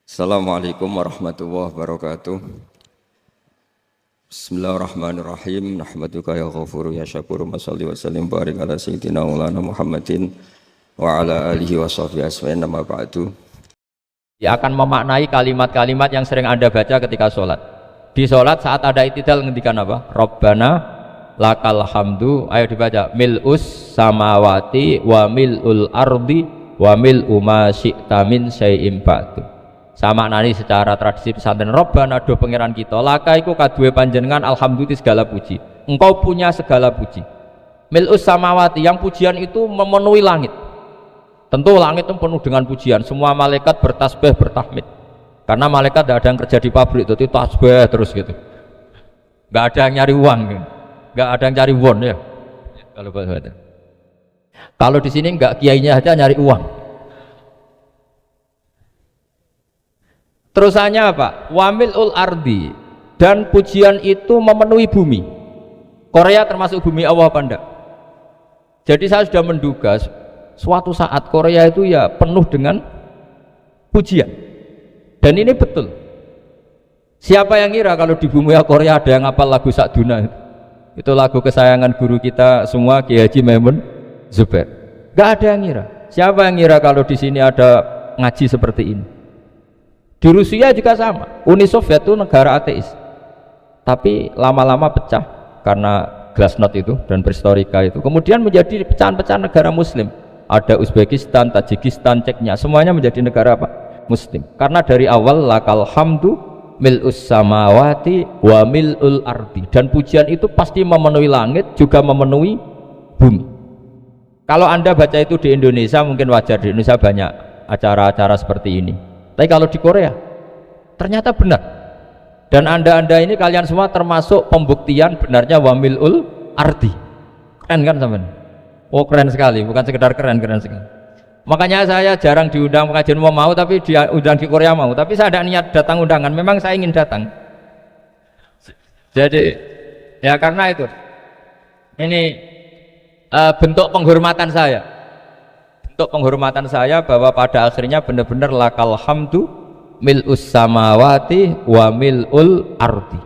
Assalamualaikum warahmatullahi wabarakatuh. Bismillahirrahmanirrahim. Nahmaduka ya ghafuru ya syakuru. Mashalli wa sallim barik ala sayyidina maulana Muhammadin wa ala alihi wa sahbihi asma'in nama ba'du. Dia akan memaknai kalimat-kalimat yang sering Anda baca ketika sholat. Di sholat saat ada i'tidal ngendikan apa? Rabbana lakal hamdu. Ayo dibaca. Mil'us samawati wa mil'ul ardi wa mil'u ma syi'ta min syai'im ba'du. Sama nani secara tradisi pesantren, Rabbana do pangeran kita laka iku kaduwe panjenengan alhamdulillah segala puji, engkau punya segala puji. Mil'us samawati, yang pujian itu memenuhi langit. Tentu langit itu penuh dengan pujian, semua malaikat bertasbih bertahmid, karena malaikat tidak ada yang kerja di pabrik itu tasbih terus gitu, nggak ada yang nyari uang, nggak ada yang cari won ya. Kalau di sini nggak, kiainya aja nyari uang. Terusannya apa? Wamil'ul ardi, dan pujian itu memenuhi bumi. Korea termasuk bumi Allah apa enggak? Jadi saya sudah menduga suatu saat Korea itu ya penuh dengan pujian. Dan ini betul. Siapa yang ngira kalau di bumi Korea ada yang hafal lagu Sakduna? Itu lagu kesayangan guru kita semua, Kiai Haji Maimun Zubair. Gak ada yang ngira. Siapa yang ngira kalau di sini ada ngaji seperti ini? Di Rusia juga sama. Uni Soviet itu negara ateis, tapi lama-lama pecah karena glasnost itu dan perestroika itu, kemudian menjadi pecahan-pecahan negara muslim. Ada Uzbekistan, Tajikistan, Ceknya, semuanya menjadi negara apa? Muslim. Karena dari awal lakal hamdu mil'us samawati wa mil'ul ardi, dan pujian itu pasti memenuhi langit juga memenuhi bumi. Kalau Anda baca itu di Indonesia mungkin wajar, di Indonesia banyak acara-acara seperti ini. Tapi kalau di Korea ternyata benar, dan anda ini kalian semua termasuk pembuktian benarnya wamil'ul ardi. Keren kan teman? Oh keren sekali, bukan sekedar keren sekali. Makanya saya jarang diundang pengajian mau, tapi diundang di Korea mau, tapi saya ada niat datang undangan, memang saya ingin datang. Jadi ya karena itu ini bentuk penghormatan saya. Untuk penghormatan saya bahwa pada akhirnya benar-benar lakal hamdu mil'us samawati wa mil'ul ardi.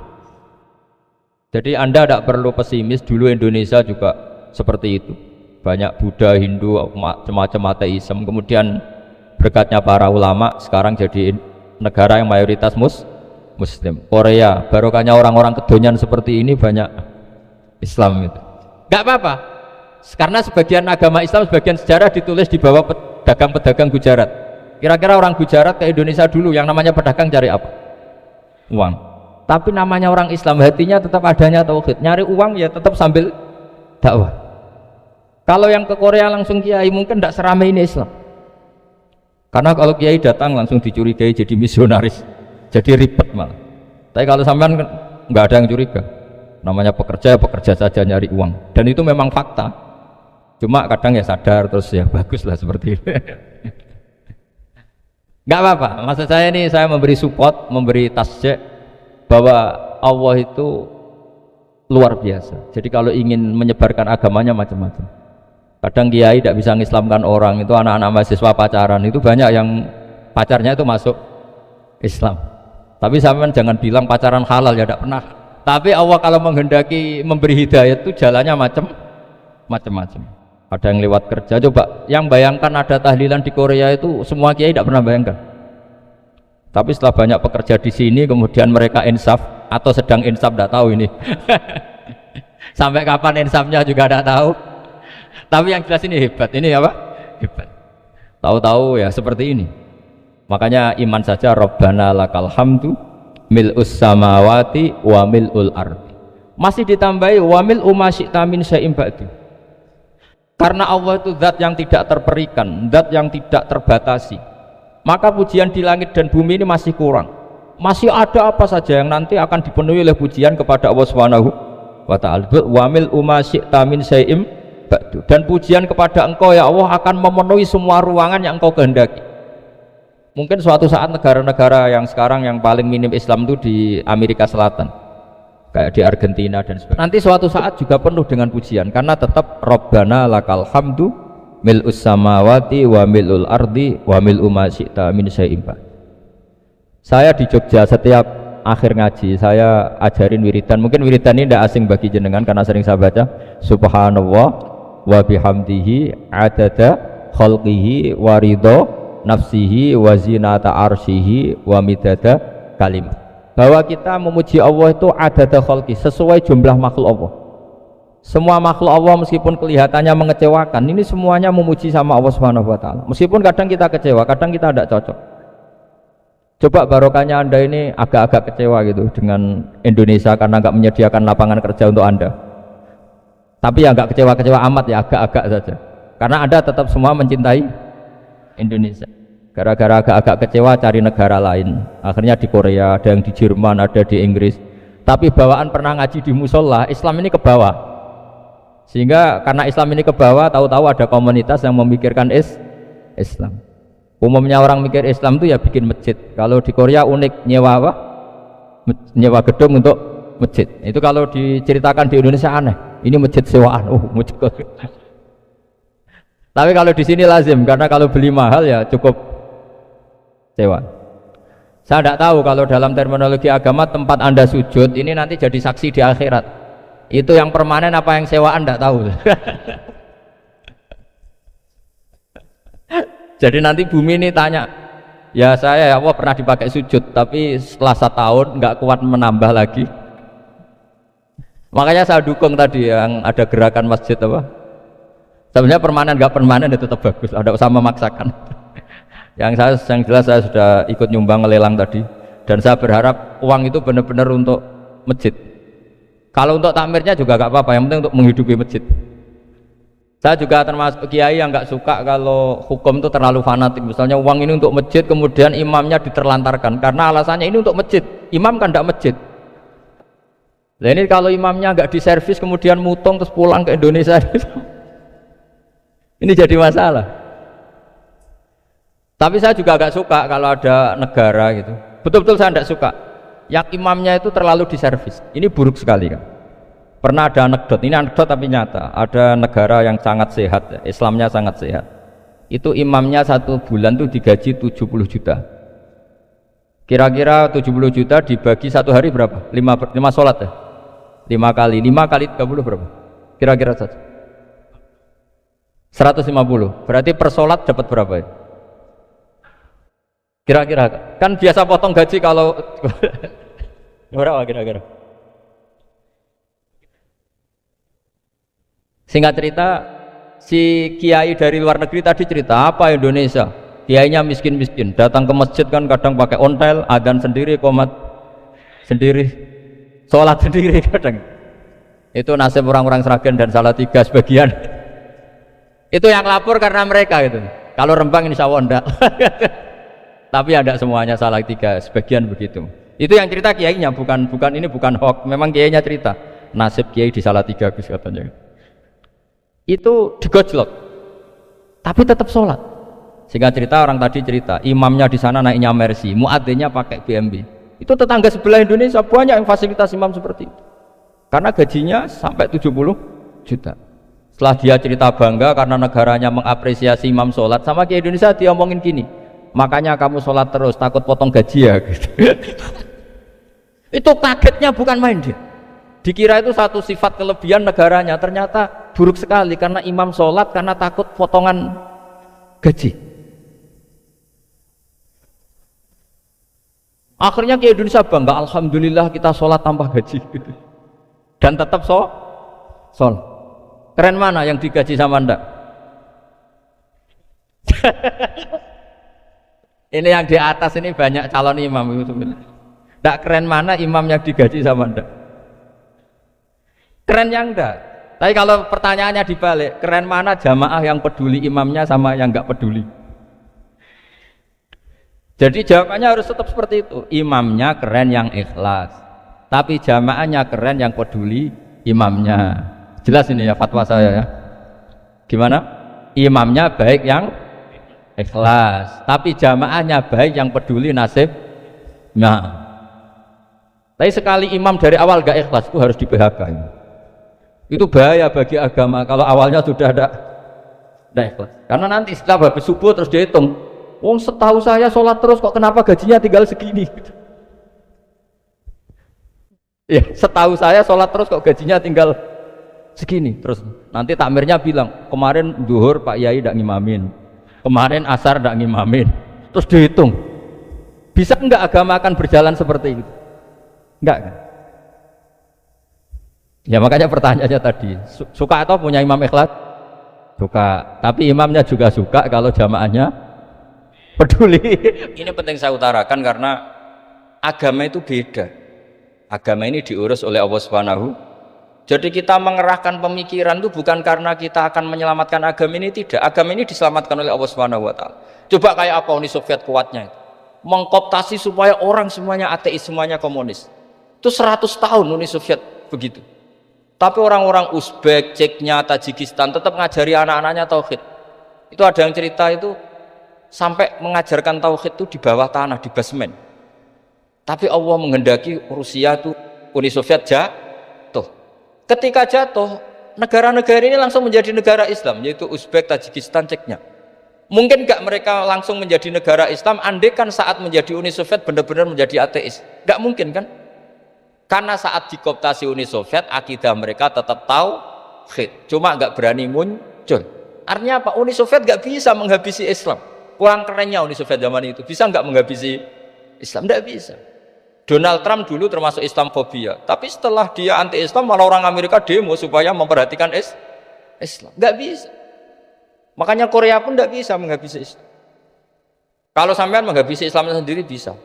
Jadi Anda tidak perlu pesimis, dulu Indonesia juga seperti itu, banyak Buddha, Hindu, macam-macam ateisme, kemudian berkatnya para ulama sekarang jadi negara yang mayoritas muslim. Korea barokahnya orang-orang kedonyan seperti ini banyak Islam itu. Gak apa-apa, karena sebagian agama Islam, sebagian sejarah ditulis di bawah pedagang-pedagang Gujarat. Kira-kira orang Gujarat ke Indonesia dulu yang namanya pedagang cari apa? Uang. Tapi namanya orang Islam, hatinya tetap adanya tauhid, nyari uang ya tetap sambil dakwah. Kalau yang ke Korea langsung kiai mungkin tidak seramai ini Islam, karena kalau kiai datang langsung dicurigai jadi misionaris, jadi ribet malah. Tapi kalau sampean nggak ada yang curiga, namanya pekerja saja nyari uang, dan itu memang fakta. Cuma kadang ya sadar terus ya bagus lah seperti itu. Nggak apa-apa, maksud saya ini saya memberi support, memberi tasjid bahwa Allah itu luar biasa. Jadi kalau ingin menyebarkan agamanya macam-macam. Kadang kiai tidak bisa mengislamkan orang, itu anak-anak mahasiswa pacaran itu banyak yang pacarnya itu masuk Islam. Tapi sampean jangan bilang pacaran halal, ya tidak pernah. Tapi Allah kalau menghendaki memberi hidayah itu jalannya macam-macam. Ada yang lewat kerja. Coba yang bayangkan ada tahlilan di Korea itu semua kiai tidak pernah bayangkan. Tapi setelah banyak pekerja di sini kemudian mereka insaf atau sedang insaf tidak tahu ini. Sampai kapan insafnya juga tidak tahu. Tapi yang jelas ini hebat. Ini apa? Hebat. Tahu-tahu ya seperti ini. Makanya iman saja Rabbana lakal hamdu mil'us samawati wa mil'ul ardi. Masih ditambahi wa mil'u ma syi'ta min syai'im ba'du. Karena Allah itu zat yang tidak terperikan, zat yang tidak terbatasi, maka pujian di langit dan bumi ini masih kurang. Masih ada apa saja yang nanti akan dipenuhi oleh pujian kepada Allah Subhanahu wa ta'ala. Wa mil'u ma syi'ta min syai'im ba'du. Dan pujian kepada engkau ya Allah akan memenuhi semua ruangan yang engkau kehendaki. Mungkin suatu saat negara-negara yang sekarang yang paling minim Islam itu di Amerika Selatan, kayak di Argentina dan sebagainya, nanti suatu saat juga penuh dengan pujian, karena tetap Rabbana lakal hamdu mil'us samawati wa mil'ul ardi wa mil'u ma syi'ta min syai'in ba'd. Saya di Jogja setiap akhir ngaji saya ajarin wiridan. Mungkin wiridan ini tidak asing bagi jenengan karena sering saya baca. Subhanallah wa bihamdihi adada khalqihi wa ridho nafsihi wa zinata arsyihi wa midada kalimah. Bahwa kita memuji Allah itu adada khalqi, sesuai jumlah makhluk Allah. Semua makhluk Allah meskipun kelihatannya mengecewakan, ini semuanya memuji sama Allah Subhanahu wa taala. Meskipun kadang kita kecewa, kadang kita tidak cocok. Coba barokahnya Anda ini agak-agak kecewa gitu dengan Indonesia karena nggak menyediakan lapangan kerja untuk Anda. Tapi ya nggak kecewa-kecewa amat ya, agak-agak saja. Karena Anda tetap semua mencintai Indonesia. Gara-gara agak-agak kecewa cari negara lain. Akhirnya di Korea, ada yang di Jerman, ada di Inggris. Tapi bawaan pernah ngaji di musola, Islam ini ke bawah. Sehingga karena Islam ini ke bawah, tahu-tahu ada komunitas yang memikirkan Islam. Umumnya orang mikir Islam itu ya bikin masjid. Kalau di Korea unik, nyewa apa? Nyewa gedung untuk masjid. Itu kalau diceritakan di Indonesia aneh. Ini masjid sewaan. Masjid. Tapi kalau di sini lazim, karena kalau beli mahal ya cukup sewa. Saya tidak tahu kalau dalam terminologi agama tempat Anda sujud ini nanti jadi saksi di akhirat. Itu yang permanen apa yang sewaan tidak tahu. Jadi nanti bumi ini tanya, ya saya ya Allah pernah dipakai sujud, tapi setelah 1 tahun nggak kuat menambah lagi. Makanya saya dukung tadi yang ada gerakan masjid apa. Sebenarnya permanen nggak permanen itu tetap bagus, ada usah memaksakan. yang jelas saya sudah ikut nyumbang lelang tadi, dan saya berharap uang itu benar-benar untuk masjid. Kalau untuk takmirnya juga gak apa-apa, yang penting untuk menghidupi masjid. Saya juga termasuk kiai yang gak suka kalau hukum itu terlalu fanatik. Misalnya uang ini untuk masjid, kemudian imamnya diterlantarkan karena alasannya ini untuk masjid. Imam kan tidak masjid. Nah ini kalau imamnya gak diservis kemudian mutung terus pulang ke Indonesia, ini jadi masalah. Tapi saya juga gak suka kalau ada negara gitu. Betul-betul saya tidak suka yang imamnya itu terlalu diservis. Ini buruk sekali kan. Pernah ada anekdot, ini anekdot tapi nyata. Ada negara yang sangat sehat, Islamnya sangat sehat. Itu imamnya 1 bulan tuh digaji 70 juta. Kira-kira 70 juta dibagi 1 hari berapa? 5 sholat ya? 5 kali 30 berapa? Kira-kira saja 150. Berarti per sholat dapat berapa ya? Kira-kira kan biasa potong gaji kalau berapa kira-kira? Singkat cerita, si kiai dari luar negeri tadi cerita apa Indonesia? Kiainya miskin-miskin, datang ke masjid kan kadang pakai ontel, adzan sendiri, qomat sendiri, sholat sendiri kadang. Itu nasib orang-orang Sragen dan Salatiga sebagian. Itu yang lapor karena mereka itu. Kalau Rembang insya Allah enggak. Tapi ada semuanya Salatiga, sebagian begitu. Itu yang cerita kiainya, bukan ini bukan hoax, memang kiainya cerita. Nasib kiai di Salatiga Gus katanya. Itu digojlok. Tapi tetap sholat. Sehingga cerita orang tadi cerita, imamnya di sana naiknya Mercy, muadzinnya pakai BMW. Itu tetangga sebelah Indonesia banyak yang fasilitas imam seperti itu. Karena gajinya sampai 70 juta. Setelah dia cerita bangga karena negaranya mengapresiasi imam sholat, sama kiai Indonesia dia omongin gini, makanya kamu sholat terus, takut potong gaji ya gitu. Itu kagetnya bukan main dia. Dikira itu satu sifat kelebihan negaranya, ternyata buruk sekali karena imam sholat karena takut potongan gaji. Akhirnya ke Indonesia bangga, alhamdulillah kita sholat tanpa gaji gitu. Dan tetap sholat. Keren mana yang digaji sama Anda? Ini yang di atas ini banyak calon imam itu. Tidak keren mana imam yang digaji sama Anda? Keren yang enggak. Tapi kalau pertanyaannya dibalik, keren mana jamaah yang peduli imamnya sama yang enggak peduli? Jadi jawabannya harus tetap seperti itu. Imamnya keren yang ikhlas, tapi jamaahnya keren yang peduli imamnya. Jelas ini ya fatwa saya ya. Gimana? Imamnya baik yang ikhlas, tapi jamaahnya baik yang peduli nasib. Nah, tapi sekali imam dari awal gak ikhlas itu harus di PHK. Itu bahaya bagi agama kalau awalnya sudah ada ikhlas. Karena nanti setelah habis subuh terus dihitung Wong setahu saya sholat terus kok kenapa gajinya tinggal segini? Ya, setahu saya sholat terus kok gajinya tinggal segini. Terus nanti takmirnya bilang, kemarin zuhur Pak Yai tidak ngimamin, kemarin asar tidak ngimamin. Terus dihitung, bisa enggak agama akan berjalan seperti itu? Enggak kan? Ya makanya pertanyaannya tadi, suka atau punya imam ikhlas? Suka, tapi imamnya juga suka kalau jamaahnya peduli. Ini penting saya utarakan karena agama itu beda. Agama ini diurus oleh Allah Subhanahu. Jadi kita mengerahkan pemikiran itu bukan karena kita akan menyelamatkan agama ini, tidak. Agama ini diselamatkan oleh Allah Subhanahu wa taala. Coba kayak apa Uni Soviet kuatnya itu. Mengkooptasi supaya orang semuanya ateis, semuanya komunis. Itu 100 tahun Uni Soviet begitu. Tapi orang-orang Uzbek, Ceknya, Tajikistan tetap ngajari anak-anaknya tauhid. Itu ada yang cerita itu sampai mengajarkan tauhid itu di bawah tanah, di basement. Tapi Allah menghendaki Rusia itu, Uni Soviet jatuh. Ketika jatuh, negara-negara ini langsung menjadi negara Islam, yaitu Uzbek, Tajikistan, Ceknya. Mungkin nggak mereka langsung menjadi negara Islam, andai kan saat menjadi Uni Soviet benar-benar menjadi ateis. Nggak mungkin kan? Karena saat dikooptasi Uni Soviet, akidah mereka tetap tauhid, cuma nggak berani muncul. Artinya apa? Uni Soviet nggak bisa menghabisi Islam. Kurang kerennya Uni Soviet zaman itu, bisa nggak menghabisi Islam? Nggak bisa. Donald Trump dulu termasuk Islamfobia, tapi setelah dia anti-Islam malah orang Amerika demo supaya memperhatikan Islam. Nggak bisa. Makanya Korea pun nggak bisa menghabisi Islam. Kalau sampean menghabisi Islam sendiri bisa,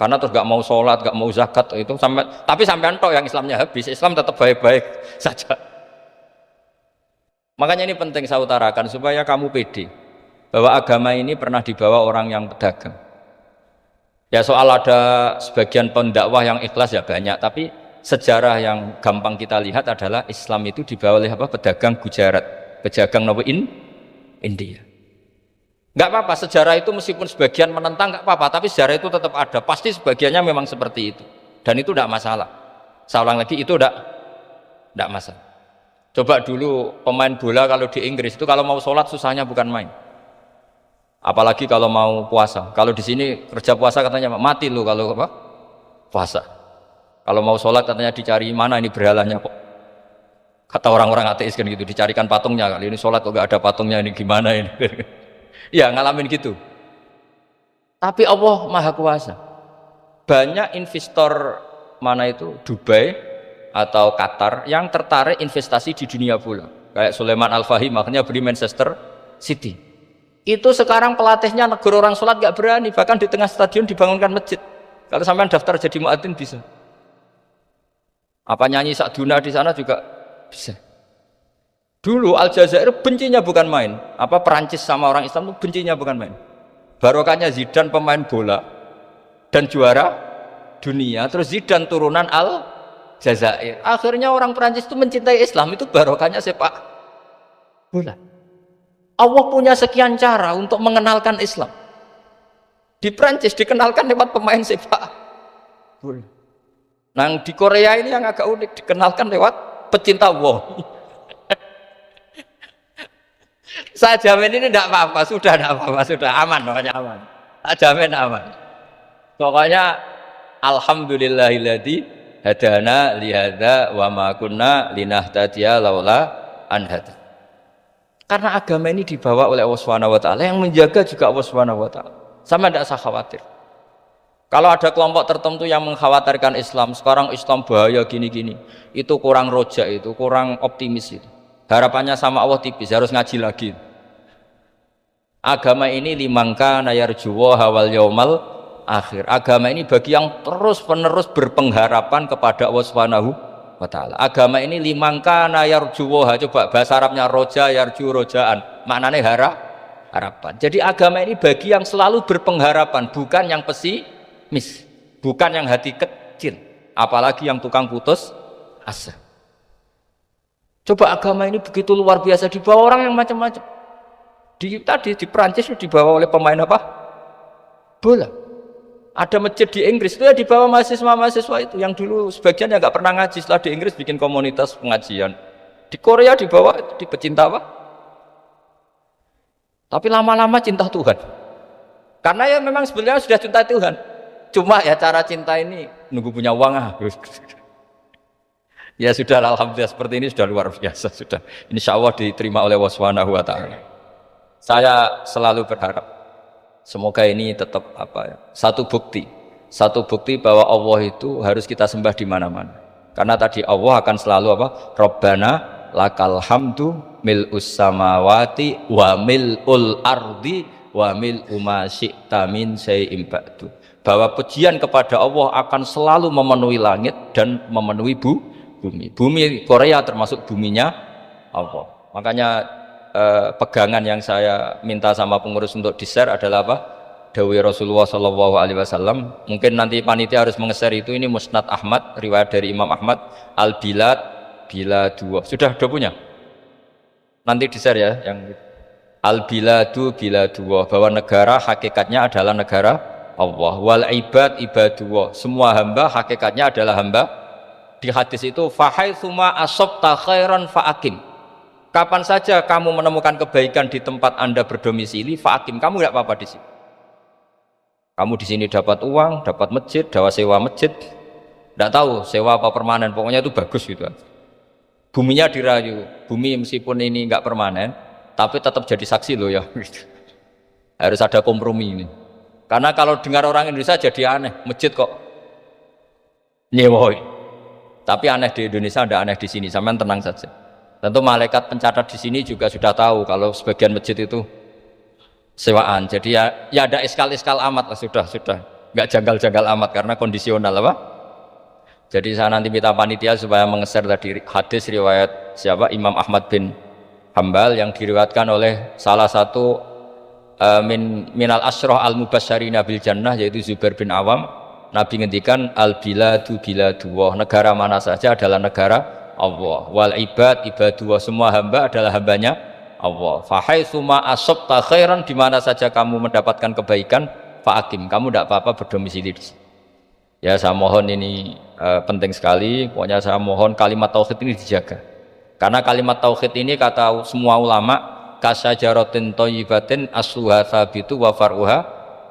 karena terus nggak mau sholat, nggak mau zakat itu sampai. Tapi sampean toh yang Islamnya habis, Islam tetap baik-baik saja. Makanya ini penting saya utarakan supaya kamu pede bahwa agama ini pernah dibawa orang yang pedagang. Ya soal ada sebagian pendakwah yang ikhlas ya banyak, tapi sejarah yang gampang kita lihat adalah Islam itu dibawa oleh apa? Pedagang Gujarat, pedagang India. Nggak apa-apa, sejarah itu meskipun sebagian menentang nggak apa-apa, tapi sejarah itu tetap ada, pasti sebagiannya memang seperti itu, dan itu tidak masalah. Saya ulang lagi, itu tidak masalah. Coba dulu pemain bola kalau di Inggris itu kalau mau sholat susahnya bukan main. Apalagi kalau mau puasa. Kalau di sini kerja puasa katanya mati lu kalau apa? Puasa. Kalau mau sholat katanya dicari mana ini berhalanya kok. Kata orang-orang ateis kan gitu, dicarikan patungnya. Kali ini sholat kok gak ada patungnya, ini gimana ini? Ya ngalamin gitu. Tapi Allah Maha Kuasa. Banyak investor mana itu Dubai atau Qatar yang tertarik investasi di dunia bola. Kayak Sulaiman Al-Fahim makanya beli Manchester City. Itu sekarang pelatihnya negara orang sholat gak berani, bahkan di tengah stadion dibangunkan masjid. Kalau sampai daftar jadi muadzin bisa. Apa nyanyi Sakduna di sana juga bisa. Dulu Aljazair bencinya bukan main. Apa Perancis sama orang Islam itu bencinya bukan main. Barokahnya Zidane pemain bola dan juara dunia, terus Zidane turunan Aljazair. Akhirnya orang Perancis itu mencintai Islam, itu barokahnya sepak bola. Allah punya sekian cara untuk mengenalkan Islam. Di Prancis dikenalkan lewat pemain sepak bola. Nah di Korea ini yang agak unik, dikenalkan lewat pecinta wow. Saya jamin ini tidak apa-apa, sudah tidak apa-apa, sudah aman, pokoknya aman. Saya jamin aman. Pokoknya alhamdulillahilladzi hadana lihada wa ma kunna linahtadiya laula an hada. Karena agama ini dibawa oleh Allah Subhanahu wa taala, yang menjaga juga Allah Subhanahu wa taala. Sama tidak usah khawatir. Kalau ada kelompok tertentu yang mengkhawatirkan Islam, sekarang Islam bahaya gini-gini, itu kurang rojak, itu kurang optimis itu. Harapannya sama Allah tipis, harus ngaji lagi. Agama ini limangka nayarjuwa hawal yaumal akhir. Agama ini bagi yang terus-menerus berpengharapan kepada Allah Subhanahu wa ta'ala. Agama ini limangka nayarjuwa, coba bahasa Arabnya roja yarju rojaan, maknanya harapan. Jadi agama ini bagi yang selalu berpengharapan, bukan yang pesimis, bukan yang hati kecil, apalagi yang tukang putus asa. Coba agama ini begitu luar biasa, dibawa orang yang macam-macam. Di Prancis dibawa oleh pemain apa? Bola. Ada masjid di Inggris itu ya dibawa mahasiswa-mahasiswa itu yang dulu sebagian yang nggak pernah ngaji, setelah di Inggris bikin komunitas pengajian. Di Korea dibawa di pecinta apa? Tapi lama-lama cinta Tuhan. Karena ya memang sebenarnya sudah cinta Tuhan. Cuma ya cara cinta ini nunggu punya uang Ya sudah, alhamdulillah seperti ini sudah luar biasa sudah. Insya Allah diterima oleh Allah Subhanahu wa taala. Saya selalu berharap semoga ini tetap satu bukti bahwa Allah itu harus kita sembah di mana-mana. Karena tadi Allah akan selalu Rabbana lakal hamdu mil'us samawati wa mil'ul ardi wa mil'u ma syi'ta min syai'in ba'du. Bahwa pujian kepada Allah akan selalu memenuhi langit dan memenuhi bumi. Bumi Korea termasuk buminya Allah. Makanya pegangan yang saya minta sama pengurus untuk di-share adalah Dawi Rasulullah Shallallahu Alaihi Wasallam. Mungkin nanti panitia harus menge-share itu. Ini Musnad Ahmad, riwayat dari Imam Ahmad. Al-Bilad Biladullah. Sudah punya? Nanti di-share ya yang Al-Biladu Biladullah, bahwa negara hakikatnya adalah negara Allah. Wal ibad ibadullah. Semua hamba hakikatnya adalah hamba. Di hadis itu fahaitsuma asabta khairan fa'akim. Kapan saja kamu menemukan kebaikan di tempat Anda berdomisili, fa'akim, kamu tidak apa-apa di sini. Kamu di sini dapat uang, dapat masjid, dapat sewa masjid. Tidak tahu sewa apa permanen, pokoknya itu bagus gitu. Buminya dirayu. Bumi meskipun ini enggak permanen, tapi tetap jadi saksi loh ya. Harus ada kompromi ini. Karena kalau dengar orang Indonesia jadi aneh, masjid kok nyewoi. Tapi aneh di Indonesia, ada aneh di sini. Sampean tenang saja. Tentu malaikat pencatat di sini juga sudah tahu kalau sebagian masjid itu sewaan. Jadi ya ada eskal-eskal amat lah, sudah. Enggak janggal-janggal amat karena kondisional Jadi saya nanti minta panitia supaya menge-share tadi hadis riwayat Imam Ahmad bin Hambal yang diriwayatkan oleh salah satu minal asyrah al-mubasysyirina bil jannah, yaitu Zubair bin Awam. Nabi ngendikan al-biladu biladullah, negara mana saja adalah negara Allah. Wal ibad ibadullah, semua hamba adalah hambanya Allah. Fahaitsuma asabta khairan, di mana saja kamu mendapatkan kebaikan, fa'akim, kamu tidak apa-apa berdomisili di sini. Ya saya mohon ini penting sekali. Pokoknya saya mohon kalimat tauhid ini dijaga. Karena kalimat tauhid ini kata semua ulama kasyajaratin thayyibatin asluha tsabitu wa far'uha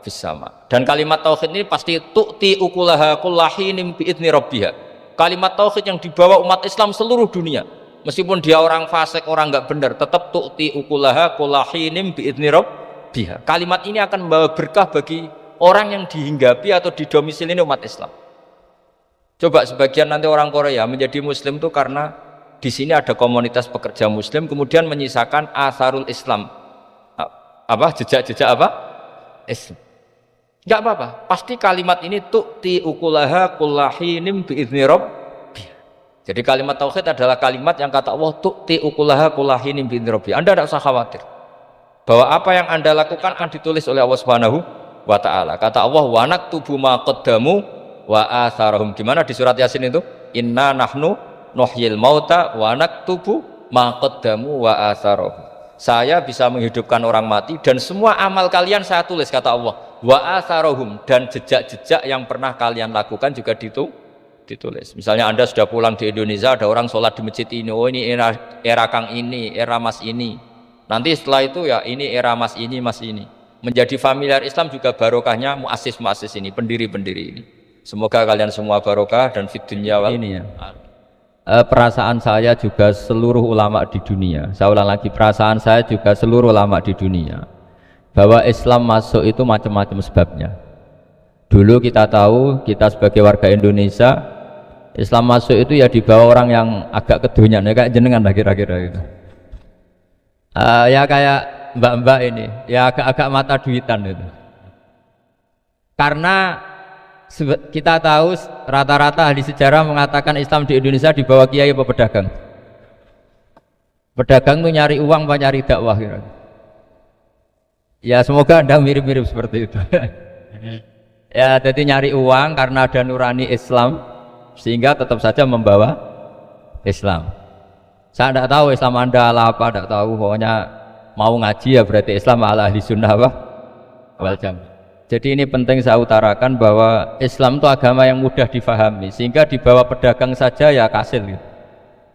fis-sama. Dan kalimat tauhid ini pasti tu'ti ukulaha kullahinin bi'idzni rabbiha. Kalimat tauhid yang dibawa umat Islam seluruh dunia. Meskipun dia orang fasik, orang enggak benar, tetap tu'ti ukulaha kullahinin bi'idzni rabbiha. Kalimat ini akan membawa berkah bagi orang yang dihinggapi atau didomisili umat Islam. Coba sebagian nanti orang Korea menjadi muslim itu karena di sini ada komunitas pekerja muslim, kemudian menyisakan atharul Islam. Jejak-jejak Islam. Enggak apa-apa, pasti kalimat ini tu'ti ukulaha kullahinim bi'izni rabbiha. Jadi kalimat tauhid adalah kalimat yang kata Allah tu'ti ukulaha kullahinim bi'izni rabbiha. Anda tidak usah khawatir bahwa apa yang Anda lakukan akan ditulis oleh Allah Subhanahu wa ta'ala. Kata Allah wa naktubu ma qaddamu wa atharahum. Gimana di surat Yasin itu? Inna nahnu nuhyil mauta wa naktubu ma qaddamu wa atharahum. Saya bisa menghidupkan orang mati dan semua amal kalian saya tulis, kata Allah. Wa atharahum, dan jejak-jejak yang pernah kalian lakukan juga ditulis. Misalnya Anda sudah pulang di Indonesia, ada orang sholat di masjid ini, oh ini era Kang ini, era Mas ini. Nanti setelah itu ya ini era Mas ini, Mas ini. Menjadi familiar Islam juga barokahnya muassis-muassis ini, pendiri-pendiri ini. Semoga kalian semua barokah dan fid dunya wal ini ya. Perasaan saya juga seluruh ulama di dunia, saya ulang lagi, perasaan saya juga seluruh ulama di dunia, bahwa Islam masuk itu macam-macam sebabnya. Dulu kita tahu, kita sebagai warga Indonesia, Islam masuk itu ya dibawa orang yang agak kedonyan, ya kayak jenengan lah kira-kira gitu. Ya kayak mbak-mbak ini, ya agak-agak mata duitan itu. Karena kita tahu rata-rata ahli sejarah mengatakan Islam di Indonesia dibawa kiai apa pedagang. Pedagang itu nyari uang apa nyari dakwah kira. Ya semoga Anda mirip-mirip seperti itu. Ya jadi nyari uang karena ada nurani Islam sehingga tetap saja membawa Islam. Saya tidak tahu Islam Anda ala apa, tidak tahu, pokoknya mau ngaji ya berarti Islam ala ahli sunnah wal jamaah. Jadi ini penting saya utarakan bahwa Islam itu agama yang mudah difahami, sehingga dibawa pedagang saja ya kasil gitu.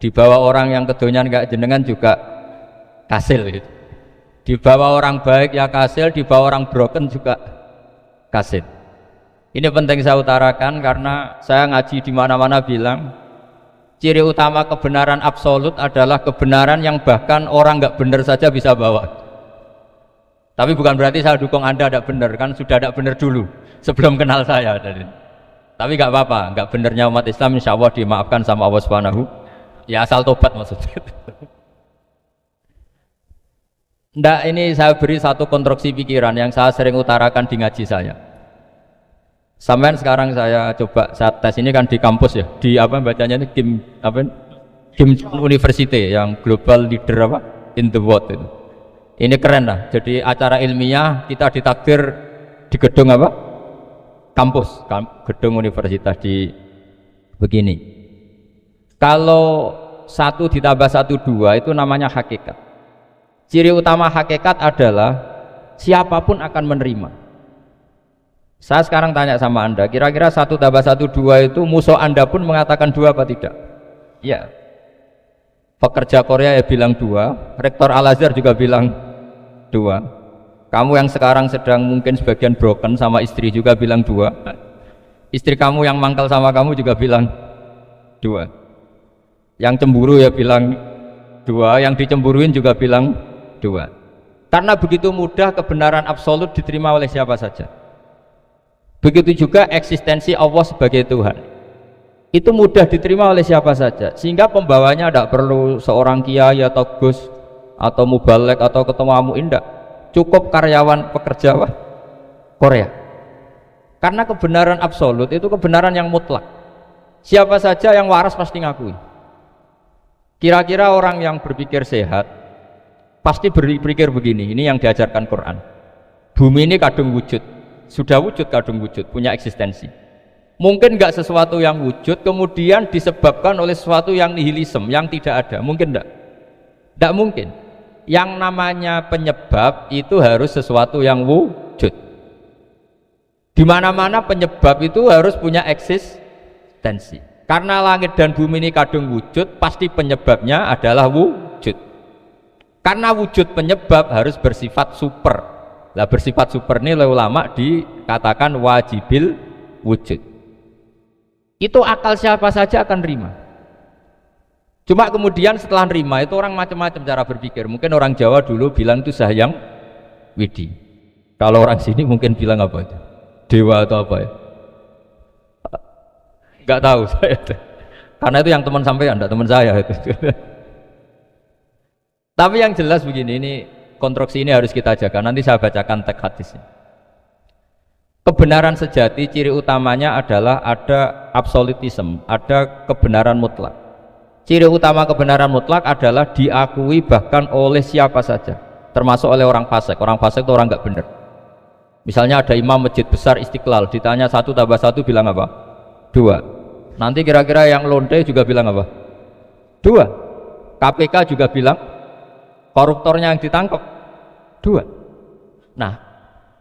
Dibawa orang yang kedonyan gak jenengan juga kasil gitu. Dibawa orang baik ya kasil, dibawa orang broken juga kaset. Ini penting saya utarakan karena saya ngaji di mana-mana bilang ciri utama kebenaran absolut adalah kebenaran yang bahkan orang nggak benar saja bisa bawa. Tapi bukan berarti saya dukung Anda tidak benar, kan sudah tidak benar dulu sebelum kenal saya. Tapi nggak apa-apa, nggak benernya umat Islam insya Allah dimaafkan sama Allah Subhanahu. Ya asal tobat maksudnya. Nggak, ini saya beri satu konstruksi pikiran yang saya sering utarakan di ngaji saya. Sampai sekarang saya coba saya tes, ini kan di kampus ya, di apa bacanya ini Kim University yang global leader apa in the world itu. Ini keren lah, jadi acara ilmiah kita ditakdir di gedung apa? Kampus, gedung universitas di begini. Kalau 1 ditambah 1 2 itu namanya hakikat. Ciri utama hakikat adalah siapapun akan menerima. Saya sekarang tanya sama Anda, kira-kira 1 tambah 1 2 itu musuh Anda pun mengatakan 2 apa tidak? Ya. Pekerja Korea ya bilang 2, rektor Al-Azhar juga bilang 2. Kamu yang sekarang sedang mungkin sebagian broken sama istri juga bilang 2. Istri kamu yang mangkal sama kamu juga bilang 2. Yang cemburu ya bilang 2, yang dicemburuin juga bilang 2. Karena begitu mudah kebenaran absolut diterima oleh siapa saja. Begitu juga eksistensi Allah sebagai Tuhan. Itu mudah diterima oleh siapa saja, sehingga pembawanya tidak perlu seorang kiai atau gus atau mubalek atau ketua muin, cukup karyawan pekerja Korea. Karena kebenaran absolut itu kebenaran yang mutlak, siapa saja yang waras pasti ngakui. Kira-kira orang yang berpikir sehat pasti berpikir begini, ini yang diajarkan Quran. Bumi ini kadung wujud, sudah wujud kadung wujud, punya eksistensi. Mungkin nggak sesuatu yang wujud kemudian disebabkan oleh sesuatu yang nihilisme, yang tidak ada, mungkin enggak? Tidak mungkin. Yang namanya penyebab itu harus sesuatu yang wujud. Di mana-mana penyebab itu harus punya eksistensi. Karena langit dan bumi ini kadung wujud, pasti penyebabnya adalah wujud. Karena wujud penyebab harus bersifat super. Lah bersifat super ini oleh ulama dikatakan wajibil wujud. Itu akal siapa saja akan terima. Cuma kemudian setelah nerima itu orang macam-macam cara berpikir. Mungkin orang Jawa dulu bilang itu Sahyang Widi. Kalau orang sini mungkin bilang apa itu? Dewa atau apa ya? Enggak tahu saya. Karena itu yang teman sampean, enggak teman saya itu. Tapi yang jelas begini, ini konstruksi ini harus kita jaga. Nanti saya bacakan teks hadisnya. Kebenaran sejati ciri utamanya adalah ada absolutisme, ada kebenaran mutlak. Ciri utama kebenaran mutlak adalah diakui bahkan oleh siapa saja, termasuk oleh orang fasik. Orang fasik itu orang nggak benar. Misalnya ada imam masjid besar Istiqlal, ditanya 1 tambah 1 bilang apa? 2. Nanti kira-kira yang lonte juga bilang apa? 2. KPK juga bilang koruptornya yang ditangkap 2. Nah,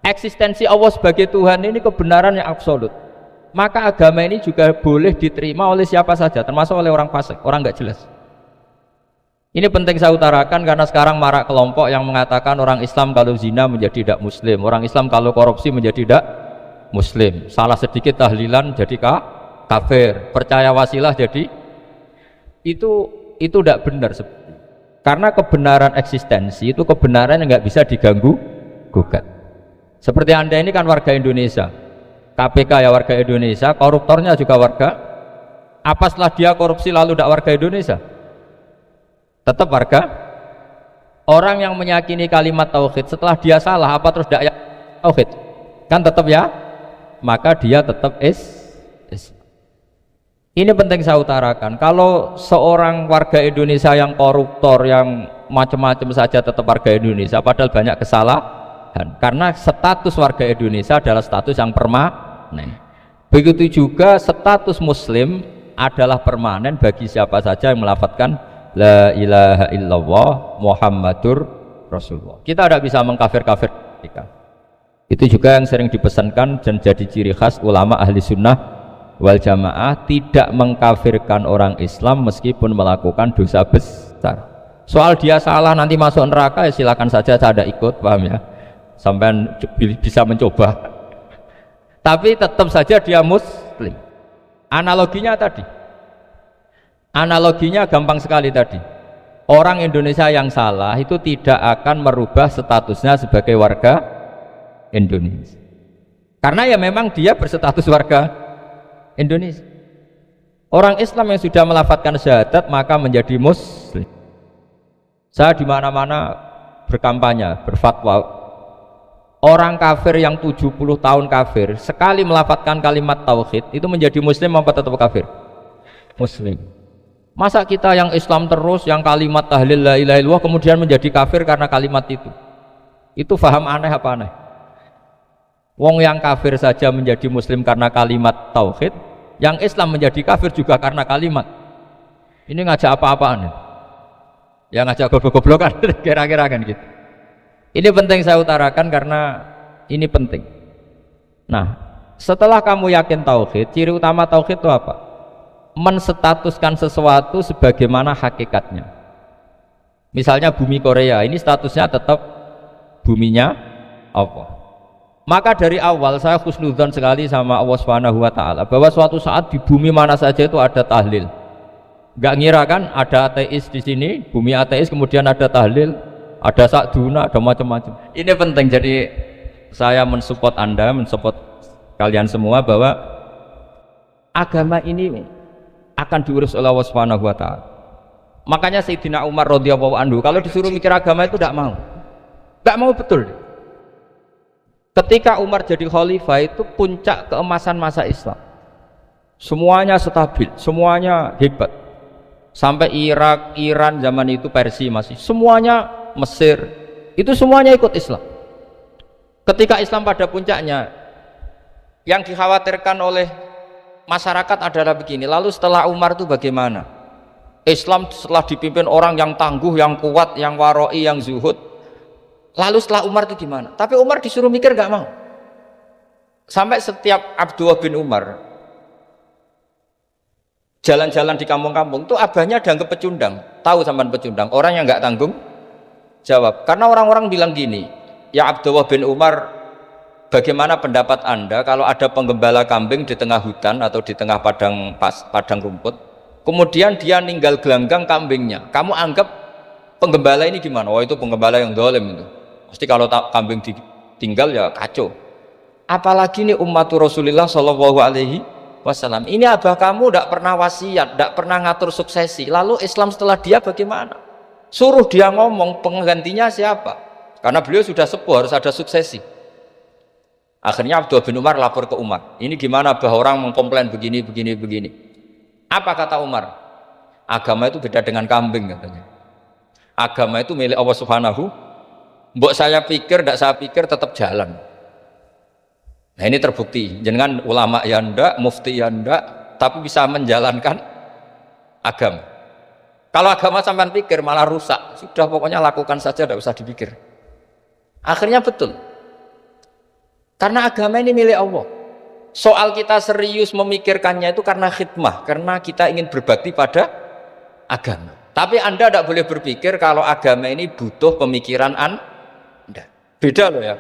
eksistensi Allah sebagai Tuhan ini kebenaran yang absolut. Maka agama ini juga boleh diterima oleh siapa saja, termasuk oleh orang fasik, orang nggak jelas. Ini penting saya utarakan karena sekarang marak kelompok yang mengatakan orang Islam kalau zina menjadi tidak muslim, orang Islam kalau korupsi menjadi tidak muslim, salah sedikit tahlilan jadi kafir, percaya wasilah jadi itu tidak benar. Karena kebenaran eksistensi itu kebenaran yang nggak bisa diganggu gugat. Seperti Anda ini kan warga Indonesia, KPK ya warga Indonesia, koruptornya juga warga. Apa setelah dia korupsi lalu tidak warga Indonesia? Tetap warga. Orang yang meyakini kalimat tauhid setelah dia salah apa terus tidak tauhid? Kan tetap ya. Maka dia tetap Ini penting saya utarakan. Kalau seorang warga Indonesia yang koruptor, yang macam-macam saja tetap warga Indonesia, padahal banyak kesalahan. Karena status warga Indonesia adalah status yang permanen. Begitu juga status muslim adalah permanen bagi siapa saja yang melafadzkan la ilaha illallah Muhammadur Rasulullah. Kita tidak bisa mengkafir-kafir mereka. Itu juga yang sering dipesankan dan jadi ciri khas ulama ahli sunnah wal jamaah, tidak mengkafirkan orang Islam meskipun melakukan dosa besar. Soal dia salah nanti masuk neraka ya silakan saja, saya tidak ikut, paham ya, sampai bisa mencoba. tapi tetap saja dia muslim. Analoginya tadi, analoginya gampang sekali tadi. Orang Indonesia yang salah itu tidak akan merubah statusnya sebagai warga Indonesia, karena ya memang dia berstatus warga Indonesia. Orang Islam yang sudah melafadzkan syahadat maka menjadi muslim. Saya di mana-mana berkampanye, berfatwa, orang kafir yang 70 tahun kafir sekali melafadzkan kalimat tauhid itu menjadi muslim apa tetap kafir? Muslim. Masa kita yang Islam terus, yang kalimat tahlil la ilaha illallah kemudian menjadi kafir karena kalimat itu? Itu faham aneh apa aneh? Wong yang kafir saja menjadi muslim karena kalimat tauhid, yang Islam menjadi kafir juga karena kalimat. Ini ngajak apa-apaan? Ya ngajak goblok-goblokan kira-kira kan gitu. Ini penting saya utarakan karena ini penting. Nah, setelah kamu yakin tauhid, ciri utama tauhid itu apa? Menstatuskan sesuatu sebagaimana hakikatnya. Misalnya bumi Korea, ini statusnya tetap buminya Allah. Maka dari awal saya husnudzon sekali sama Allah Subhanahu wa taala bahwa suatu saat di bumi mana saja itu ada tahlil. Enggak ngira kan ada ateis di sini, bumi ateis kemudian ada tahlil, ada sakduna, ada macam-macam. Ini penting, jadi saya mensupport Anda, mensupport kalian semua bahwa agama ini akan diurus oleh Allah Subhanahu wa taala. Makanya Sayyidina Umar radhiyallahu anhu kalau disuruh mikir agama itu enggak mau. Enggak mau betul. Ketika Umar jadi khalifah itu puncak keemasan masa Islam. Semuanya stabil, semuanya hebat. Sampai Irak, Iran zaman itu Persia masih, semuanya Mesir, itu semuanya ikut Islam. Ketika Islam pada puncaknya, yang dikhawatirkan oleh masyarakat adalah begini, lalu setelah Umar itu bagaimana? Islam setelah dipimpin orang yang tangguh, yang kuat, yang waroi, yang zuhud. Lalu setelah Umar itu gimana? Tapi Umar disuruh mikir gak mau. Sampai setiap Abdullah bin Umar jalan-jalan di kampung-kampung itu abahnya dianggap pecundang. Tahu sampean pecundang? Orang yang gak tanggung jawab. Karena orang-orang bilang gini, ya Abdullah bin Umar, bagaimana pendapat Anda kalau ada penggembala kambing di tengah hutan atau di tengah padang rumput, kemudian dia ninggal gelanggang kambingnya, kamu anggap penggembala ini gimana? Oh itu penggembala yang dolim itu. Pasti kalau kambing ditinggal ya kacau. Apalagi ini umatur Rasulullah Shallallahu Alaihi Wasallam. Ini abah kamu tidak pernah wasiat, tidak pernah ngatur suksesi. Lalu Islam setelah dia bagaimana? Suruh dia ngomong penggantinya siapa? Karena beliau sudah sepuh, harus ada suksesi. Akhirnya Abdullah bin Umar lapor ke Umar. Ini gimana abah orang mengkomplain begini. Apa kata Umar? Agama itu beda dengan kambing katanya. Agama itu milik Allah Subhanahu. Mbok saya pikir, tidak saya pikir tetap jalan. Nah ini terbukti. Jangan ulama ya ndak, mufti ya ndak, tapi bisa menjalankan agama. Kalau agama sampean pikir malah rusak. Sudah pokoknya lakukan saja, tidak usah dipikir. Akhirnya betul. Karena agama ini milik Allah. Soal kita serius memikirkannya itu karena khidmah, karena kita ingin berbakti pada agama. Tapi Anda tidak boleh berpikir kalau agama ini butuh pemikiran Anda. Beda loh ya.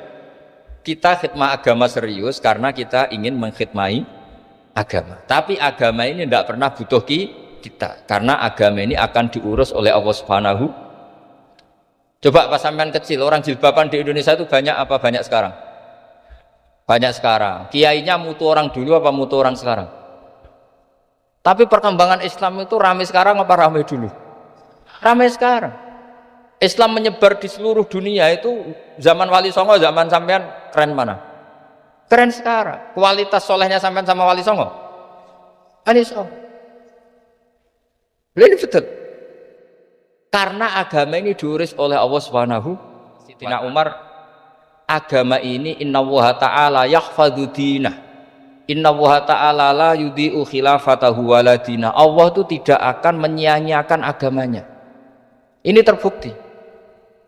Kita khidmah agama serius karena kita ingin mengkhidmai agama. Tapi agama ini tidak pernah butuh kita, karena agama ini akan diurus oleh Allah Subhanahu. Coba pas sampean kecil, orang jilbaban di Indonesia itu banyak apa banyak sekarang? Banyak sekarang. Kiainya mutu orang dulu apa mutu orang sekarang? Tapi perkembangan Islam itu ramai sekarang apa ramai dulu? Ramai sekarang. Islam menyebar di seluruh dunia itu zaman Wali Songo, zaman sampean keren mana? Keren sekarang. Kualitas solehnya sampean sama Wali Songo? Wali Songo. Ini betul. Karena agama ini diurus oleh Allah Subhanahu. Sayyidina Umar, agama ini innallaha ta'ala yahfadhu dinah. Innallaha ta'ala la yudhi'u khilafatahu wala dinah. Allah itu tidak akan menyia-nyiakan agamanya. Ini terbukti.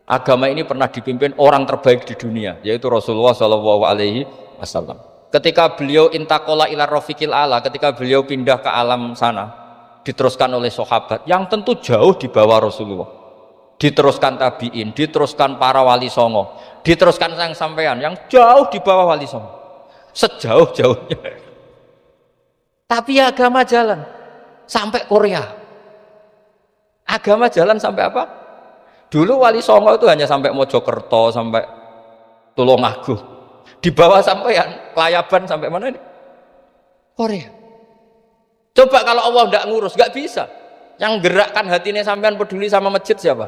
Agama ini pernah dipimpin orang terbaik di dunia, yaitu Rasulullah Shallallahu Alaihi Wasallam. Ketika beliau intakola ila rofiqil ala, ketika beliau pindah ke alam sana, diteruskan oleh sahabat yang tentu jauh di bawah Rasulullah. Diteruskan tabiin, diteruskan para wali songo, diteruskan sang sampean yang jauh di bawah wali songo. sejauh-jauhnya. Tapi agama jalan sampai Korea. Agama jalan sampai apa? Dulu Wali Songo itu hanya sampai Mojokerto, sampai Tulungagung. Di bawah sampai Klayaban sampai mana ini? Korea. Coba kalau Allah tidak ngurus, nggak bisa. Yang gerakkan hatinya sampean peduli sama masjid siapa?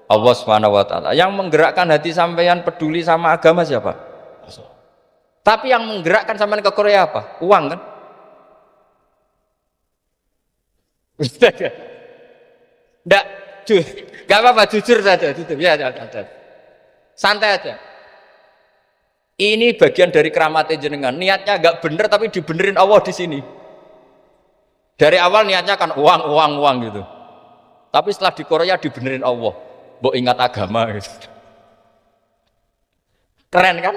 Allah Subhanahu wa taala. Yang menggerakkan hati sampean peduli sama agama siapa? Tapi yang menggerakkan sampean ke Korea apa? Uang kan? Enggak, enggak apa-apa, jujur saja, jujur ya, santai aja. Ini bagian dari keramatnya jenengan. Niatnya agak bener tapi dibenerin Allah di sini. Dari awal niatnya kan uang gitu. Tapi setelah di Korea dibenerin Allah. Mbok ingat agama gitu. Keren kan?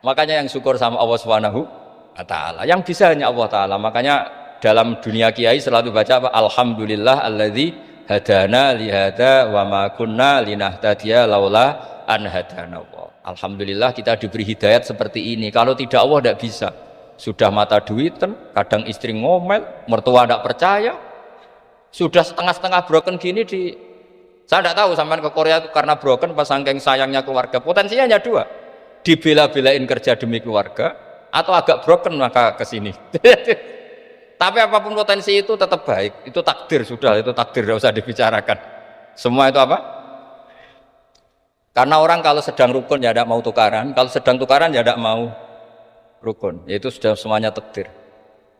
Makanya yang syukur sama Allah Subhanahu wa taala. Yang bisa hanya Allah taala. Makanya dalam dunia kiai selalu baca apa? Alhamdulillah alladzi hadana li hada wa ma kunna linahtadiya laula an hadana Allah. Alhamdulillah kita diberi hidayat seperti ini. Kalau tidak Allah tidak bisa. Sudah mata duitan, kadang istri ngomel, mertua tidak percaya. Sudah setengah-setengah broken gini saya tidak tahu sampai ke Korea itu karena broken pas saking sayangnya keluarga. Potensinya hanya dua. Dibela-belain kerja demi keluarga atau agak broken maka ke sini. Tapi apapun potensi itu tetap baik. Itu takdir sudah, itu takdir tidak usah dibicarakan. Semua itu apa? Karena orang kalau sedang rukun ya tidak mau tukaran, kalau sedang tukaran ya tidak mau rukun. Itu sudah semuanya takdir.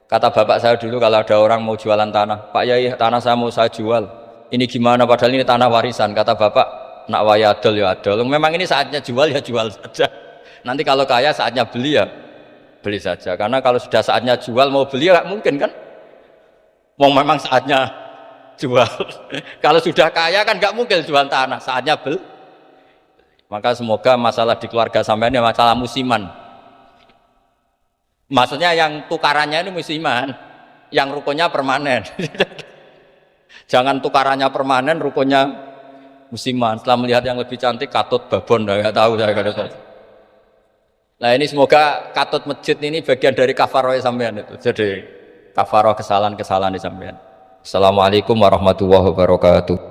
Kata bapak saya dulu kalau ada orang mau jualan tanah, Pak Yai tanah saya mau saya jual. Ini gimana? Padahal ini tanah warisan. Kata bapak, nak waya adol ya adol. Memang ini saatnya jual ya jual saja. Nanti kalau kaya saatnya beli ya beli saja. Karena kalau sudah saatnya jual mau beli ya nggak mungkin kan? Mau memang saatnya jual. Kalau sudah kaya kan nggak mungkin jual tanah. Saatnya beli. Maka semoga masalah di keluarga sampean ya masalah musiman. Maksudnya yang tukarannya ini musiman, yang rukunnya permanen. Jangan tukarannya permanen, rukunnya musiman. Setelah melihat yang lebih cantik, katut babon, nggak tahu saya kada tahu. Nah ini semoga katut masjid ini bagian dari kafaroh sampean itu. Jadi kafaroh kesalahan-kesalahan di sampean. Assalamualaikum warahmatullahi wabarakatuh.